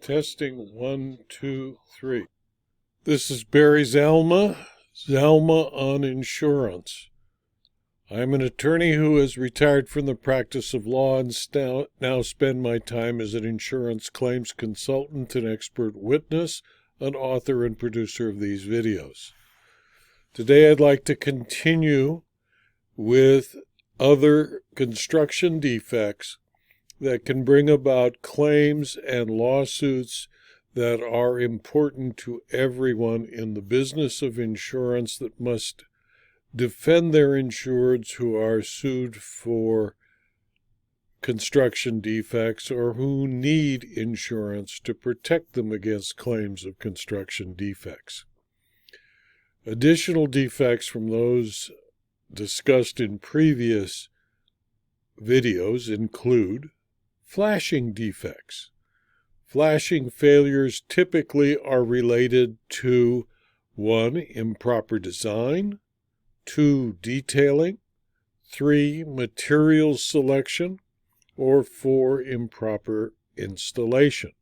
Testing 1, 2, 3. This is Barry Zalma on insurance. I'm an attorney who has retired from the practice of law and now spend my time as an insurance claims consultant and expert witness, an author and producer of these videos. Today I'd like to continue with other construction defects that can bring about claims and lawsuits that are important to everyone in the business of insurance that must defend their insureds who are sued for construction defects or who need insurance to protect them against claims of construction defects. Additional defects from those discussed in previous videos include flashing defects. Flashing failures typically are related to 1. Improper design, 2. Detailing, 3. Material selection, or 4. Improper installation.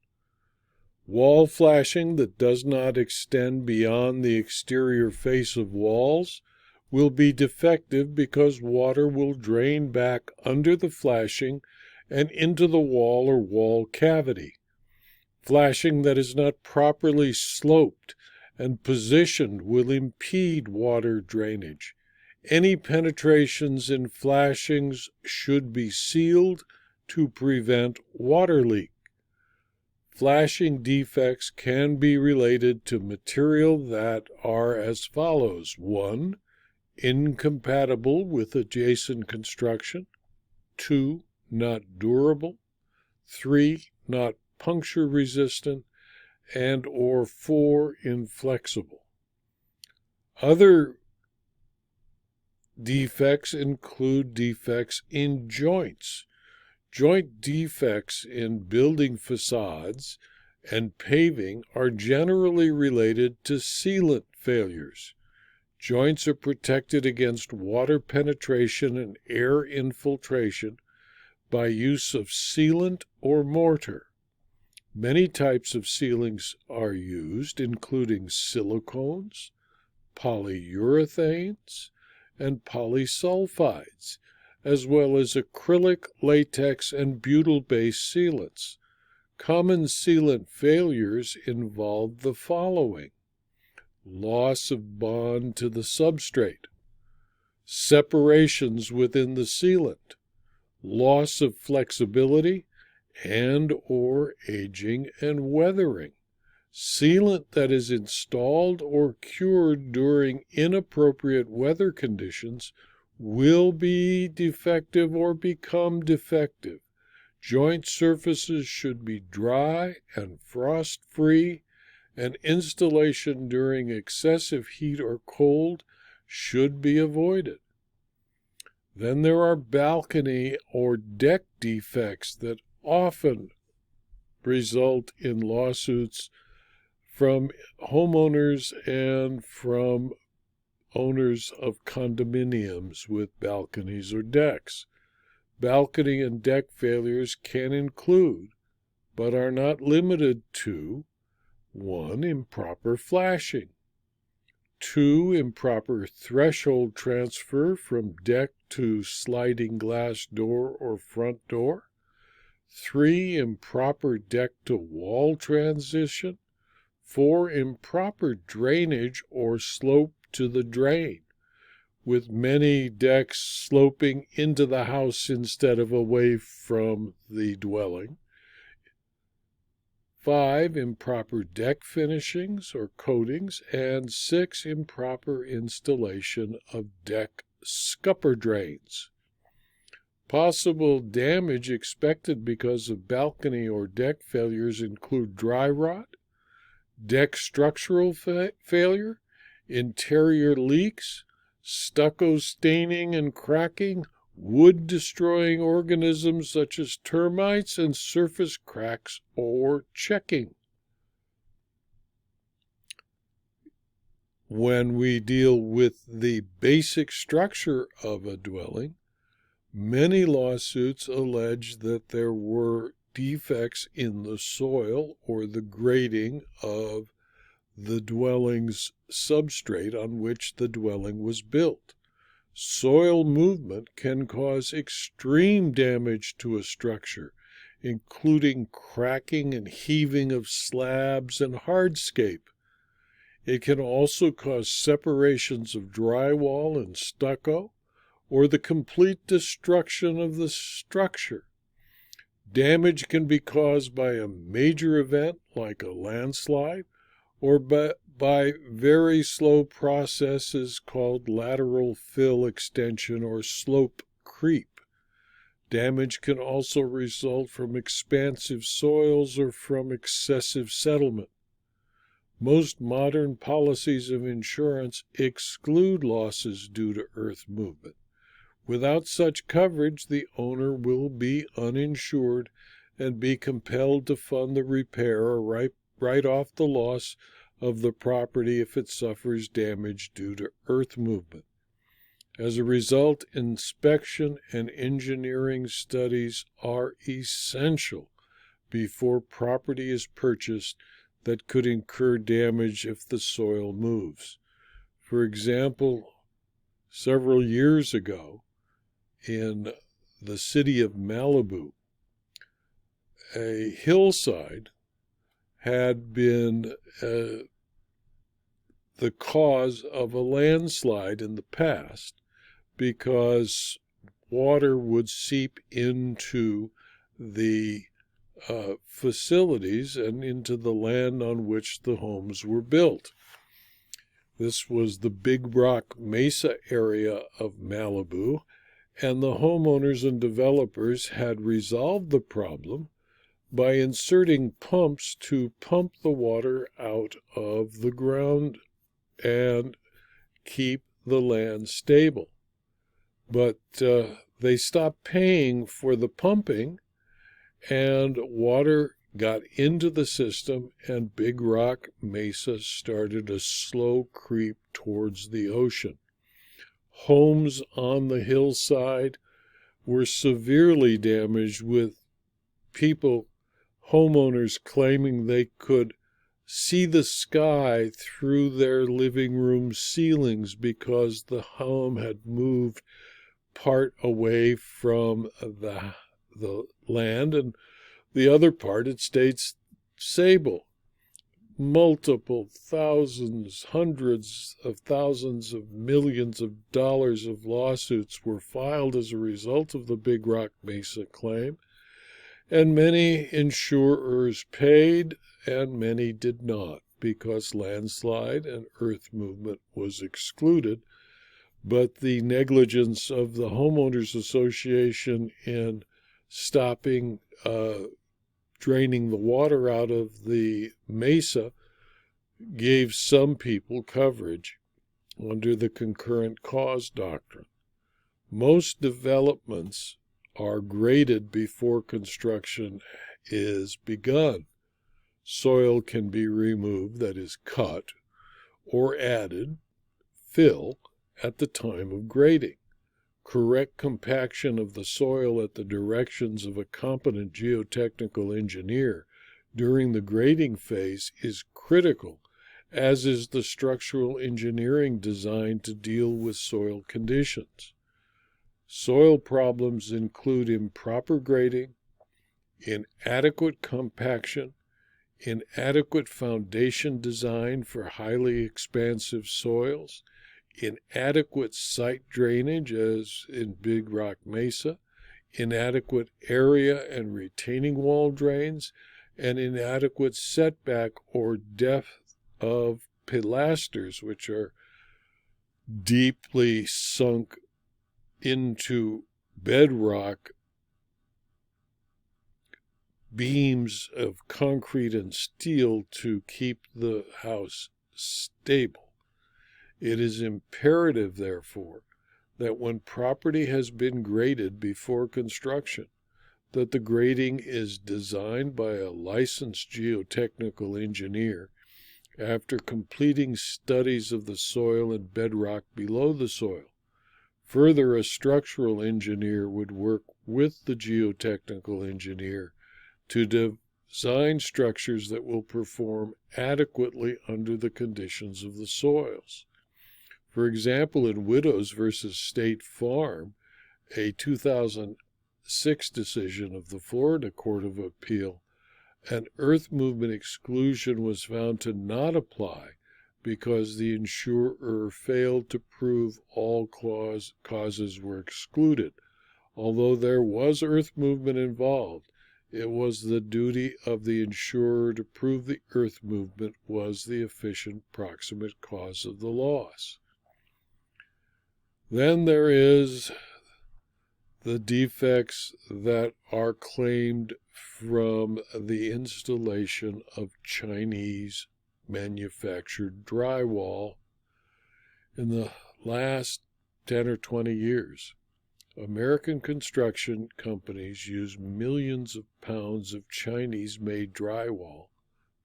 Wall flashing that does not extend beyond the exterior face of walls will be defective because water will drain back under the flashing and into the wall or wall cavity. Flashing that is not properly sloped and positioned will impede water drainage. Any penetrations in flashings should be sealed to prevent water leak. Flashing defects can be related to material that are as follows: 1. Incompatible with adjacent construction, 2. Not durable, 3. Not puncture resistant, and or 4. Inflexible. Other defects include defects in joints. Joint defects in building facades and paving are generally related to sealant failures. Joints are protected against water penetration and air infiltration by use of sealant or mortar. Many types of sealants are used, including silicones, polyurethanes, and polysulfides, as well as acrylic, latex, and butyl-based sealants. Common sealant failures involve the following: loss of bond to the substrate, separations within the sealant, loss of flexibility, and or aging and weathering. Sealant that is installed or cured during inappropriate weather conditions will be defective or become defective. Joint surfaces should be dry and frost-free, and installation during excessive heat or cold should be avoided. Then there are balcony or deck defects that often result in lawsuits from homeowners and from owners of condominiums with balconies or decks. Balcony and deck failures can include, but are not limited to: 1. Improper flashing, 2. Improper threshold transfer from deck to sliding glass door or front door, 3. Improper deck to wall transition, 4. Improper drainage or slope to the drain, with many decks sloping into the house instead of away from the dwelling, 5. Improper deck finishings or coatings, and 6. Improper installation of deck scupper drains. Possible damage expected because of balcony or deck failures include dry rot, deck structural failure, interior leaks, stucco staining and cracking, wood-destroying organisms such as termites, and surface cracks or checking. When we deal with the basic structure of a dwelling, many lawsuits allege that there were defects in the soil or the grading of the dwelling's substrate on which the dwelling was built. Soil movement can cause extreme damage to a structure, including cracking and heaving of slabs and hardscape. It can also cause separations of drywall and stucco, or the complete destruction of the structure. Damage can be caused by a major event like a landslide, or by very slow processes called lateral fill extension or slope creep. Damage can also result from expansive soils or from excessive settlement. Most modern policies of insurance exclude losses due to earth movement. Without such coverage, the owner will be uninsured and be compelled to fund the repair or write off the loss of the property if it suffers damage due to earth movement. As a result, inspection and engineering studies are essential before property is purchased that could incur damage if the soil moves. For example, several years ago, in the city of Malibu, a hillside had been the cause of a landslide in the past because water would seep into the facilities and into the land on which the homes were built. This was the Big Rock Mesa area of Malibu, and the homeowners and developers had resolved the problem by inserting pumps to pump the water out of the ground and keep the land stable. But they stopped paying for the pumping, and water got into the system, and Big Rock Mesa started a slow creep towards the ocean. Homes on the hillside were severely damaged, with homeowners claiming they could see the sky through their living room ceilings because the home had moved part away from the land and the other part had stayed stable. Multiple thousands, hundreds of thousands of millions of dollars of lawsuits were filed as a result of the Big Rock Mesa claim, and many insurers paid and many did not because landslide and earth movement was excluded. But the negligence of the homeowners association in stopping draining the water out of the mesa gave some people coverage under the concurrent cause doctrine. Most developments are graded before construction is begun. Soil can be removed, that is, cut, or added, fill, at the time of grading. Correct compaction of the soil at the directions of a competent geotechnical engineer during the grading phase is critical, as is the structural engineering design to deal with soil conditions. Soil problems include improper grading, inadequate compaction, inadequate foundation design for highly expansive soils, inadequate site drainage, as in Big Rock Mesa, inadequate area and retaining wall drains, and inadequate setback or depth of pilasters, which are deeply sunk into bedrock beams of concrete and steel to keep the house stable. It is imperative, therefore, that when property has been graded before construction, that the grading is designed by a licensed geotechnical engineer after completing studies of the soil and bedrock below the soil. Further, a structural engineer would work with the geotechnical engineer to design structures that will perform adequately under the conditions of the soils. For example, in Widows versus State Farm, a 2006 decision of the Florida Court of Appeal, an earth movement exclusion was found to not apply because the insurer failed to prove all causes were excluded. Although there was earth movement involved, it was the duty of the insurer to prove the earth movement was the efficient proximate cause of the loss. Then there is the defects that are claimed from the installation of Chinese manufactured drywall in the last 10 or 20 years. American construction companies use millions of pounds of Chinese-made drywall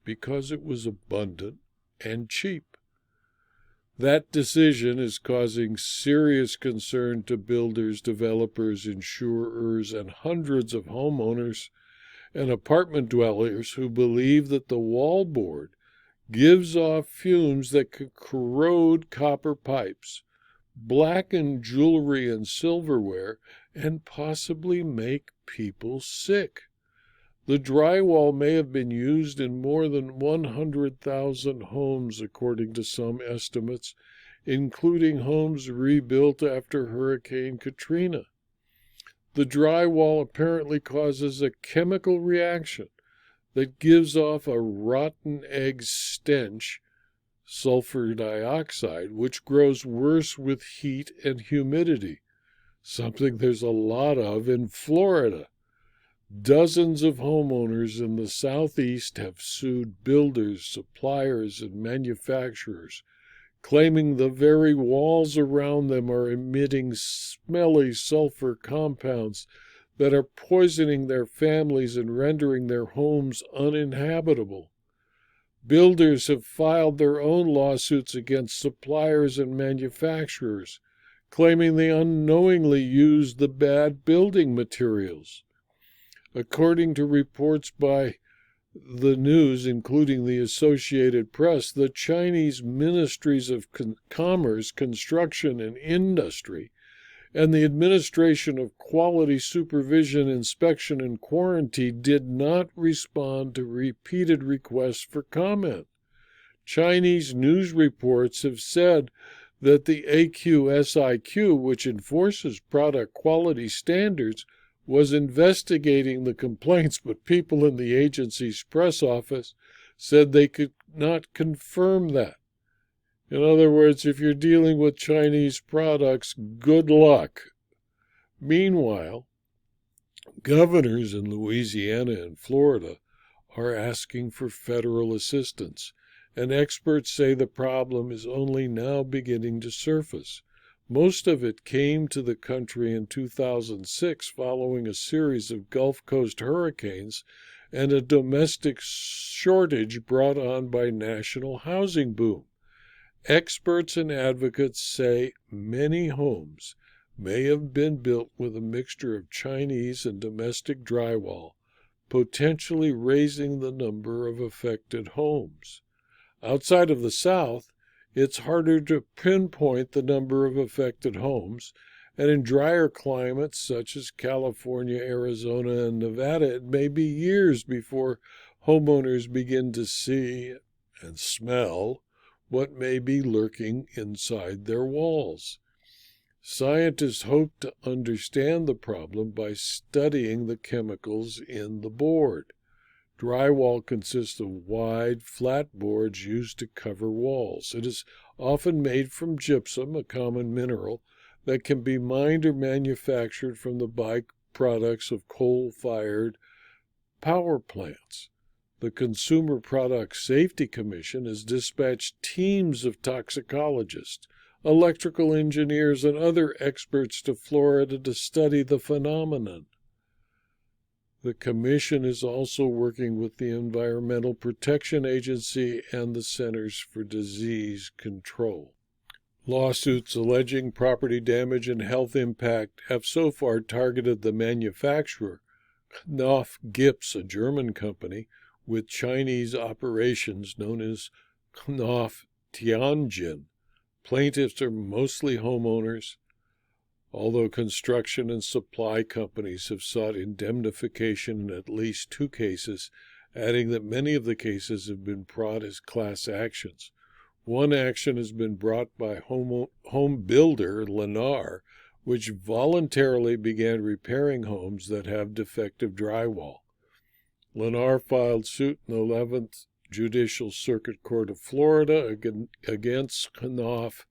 because it was abundant and cheap. That decision is causing serious concern to builders, developers, insurers, and hundreds of homeowners and apartment dwellers who believe that the wallboard gives off fumes that could corrode copper pipes, blacken jewelry and silverware, and possibly make people sick. The drywall may have been used in more than 100,000 homes, according to some estimates, including homes rebuilt after Hurricane Katrina. The drywall apparently causes a chemical reaction that gives off a rotten egg stench, sulfur dioxide, which grows worse with heat and humidity, something there's a lot of in Florida. Dozens of homeowners in the Southeast have sued builders, suppliers, and manufacturers, claiming the very walls around them are emitting smelly sulfur compounds that are poisoning their families and rendering their homes uninhabitable. Builders have filed their own lawsuits against suppliers and manufacturers, claiming they unknowingly used the bad building materials. According to reports by the news, including the Associated Press, the Chinese Ministries of Commerce, Construction, and Industry, and the Administration of Quality Supervision, Inspection, and Quarantine did not respond to repeated requests for comment. Chinese news reports have said that the AQSIQ, which enforces product quality standards, was investigating the complaints, but people in the agency's press office said they could not confirm that. In other words, if you're dealing with Chinese products, good luck. Meanwhile, governors in Louisiana and Florida are asking for federal assistance, and experts say the problem is only now beginning to surface. Most of it came to the country in 2006 following a series of Gulf Coast hurricanes and a domestic shortage brought on by national housing boom. Experts and advocates say many homes may have been built with a mixture of Chinese and domestic drywall, potentially raising the number of affected homes. Outside of the South, it's harder to pinpoint the number of affected homes, and in drier climates such as California, Arizona, and Nevada, it may be years before homeowners begin to see and smell what may be lurking inside their walls. Scientists hope to understand the problem by studying the chemicals in the board. Drywall consists of wide, flat boards used to cover walls. It is often made from gypsum, a common mineral, that can be mined or manufactured from the byproducts of coal-fired power plants. The Consumer Product Safety Commission has dispatched teams of toxicologists, electrical engineers, and other experts to Florida to study the phenomenon. The Commission is also working with the Environmental Protection Agency and the Centers for Disease Control. Lawsuits alleging property damage and health impact have so far targeted the manufacturer, Knauf Gips, a German company with Chinese operations known as Knauf Tianjin. Plaintiffs are mostly homeowners, although construction and supply companies have sought indemnification in at least 2 cases, adding that many of the cases have been brought as class actions. One action has been brought by home builder Lennar, which voluntarily began repairing homes that have defective drywall. Lennar filed suit in the 11th Judicial Circuit Court of Florida against Knauf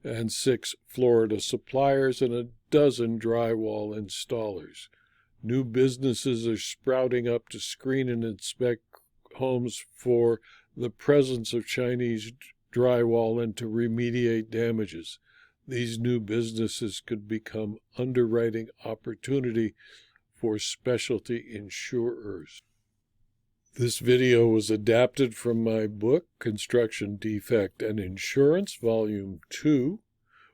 and 6 Florida suppliers and a dozen drywall installers. New businesses are sprouting up to screen and inspect homes for the presence of Chinese drywall and to remediate damages. These new businesses could become underwriting opportunity for specialty insurers. This video was adapted from my book, Construction Defect and Insurance, Volume 2,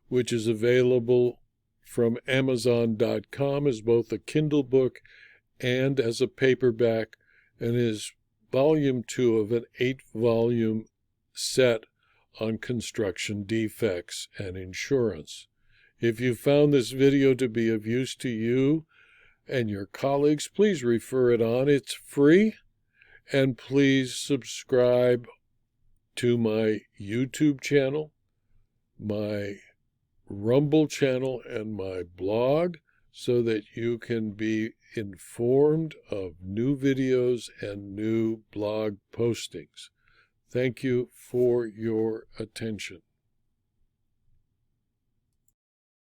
which is available from Amazon.com as both a Kindle book and as a paperback, and is Volume 2 of an 8-volume set on construction defects and insurance. If you found this video to be of use to you and your colleagues, please refer it on. It's free. And please subscribe to my YouTube channel, my Rumble channel, and my blog so that you can be informed of new videos and new blog postings. Thank you for your attention.